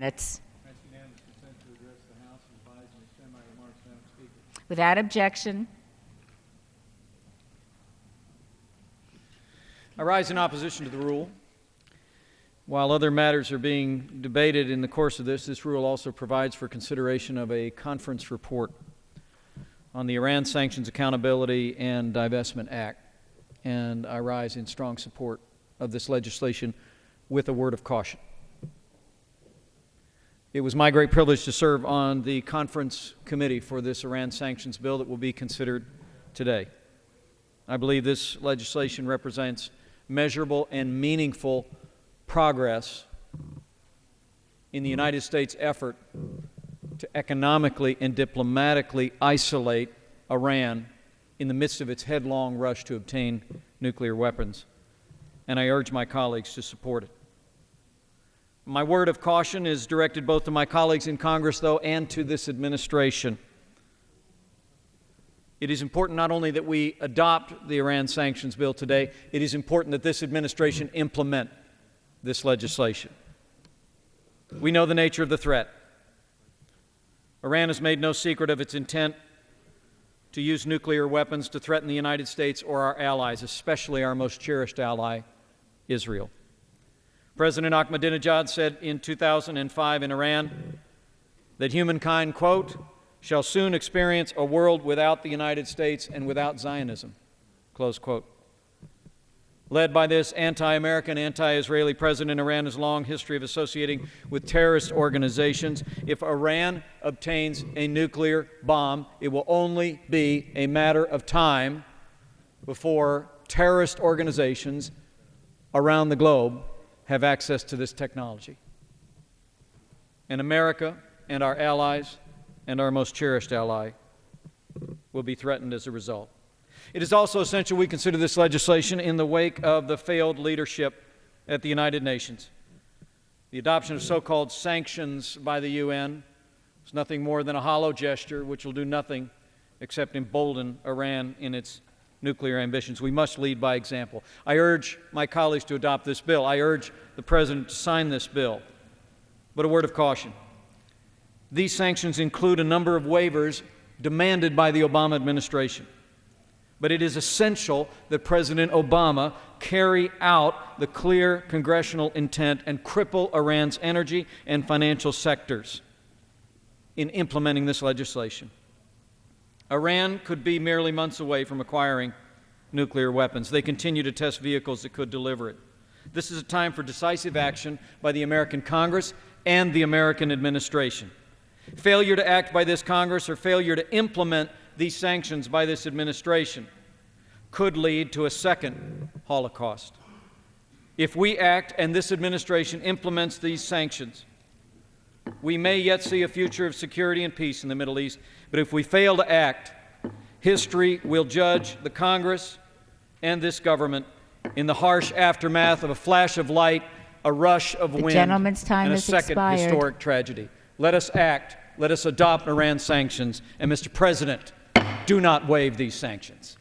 Minutes. Grant unanimous consent to address the House and advise and extend my remarks, Madam Speaker. Without objection. I rise in opposition to the rule. While other matters are being debated in the course of this rule also provides for consideration of a conference report on the Iran Sanctions Accountability and Divestment Act. And I rise in strong support of this legislation with a word of caution. It was my great privilege to serve on the conference committee for this Iran sanctions bill that will be considered today. I believe this legislation represents measurable and meaningful progress in the United States' effort to economically and diplomatically isolate Iran in the midst of its headlong rush to obtain nuclear weapons. And I urge my colleagues to support it. My word of caution is directed both to my colleagues in Congress, though, and to this administration. It is important not only that we adopt the Iran sanctions bill today, it is important that this administration implement this legislation. We know the nature of the threat. Iran has made no secret of its intent to use nuclear weapons to threaten the United States or our allies, especially our most cherished ally, Israel. President Ahmadinejad said in 2005 in Iran that humankind, quote, shall soon experience a world without the United States and without Zionism, close quote. Led by this anti-American, anti-Israeli president, Iran has a long history of associating with terrorist organizations. If Iran obtains a nuclear bomb, it will only be a matter of time before terrorist organizations around the globe have access to this technology. And America and our allies and our most cherished ally will be threatened as a result. It is also essential we consider this legislation in the wake of the failed leadership at the United Nations. The adoption of so-called sanctions by the UN is nothing more than a hollow gesture which will do nothing except embolden Iran in its nuclear ambitions. We must lead by example. I urge my colleagues to adopt this bill. I urge the President to sign this bill. But a word of caution. These sanctions include a number of waivers demanded by the Obama administration. But it is essential that President Obama carry out the clear congressional intent and cripple Iran's energy and financial sectors in implementing this legislation. Iran could be merely months away from acquiring nuclear weapons. They continue to test vehicles that could deliver it. This is a time for decisive action by the American Congress and the American administration. Failure to act by this Congress or failure to implement these sanctions by this administration could lead to a second Holocaust. If we act and this administration implements these sanctions, we may yet see a future of security and peace in the Middle East, but if we fail to act, history will judge the Congress and this government in the harsh aftermath of a flash of light, a rush of wind, and a second historic tragedy. Let us act. Let us adopt Iran sanctions. And, Mr. President, do not waive these sanctions.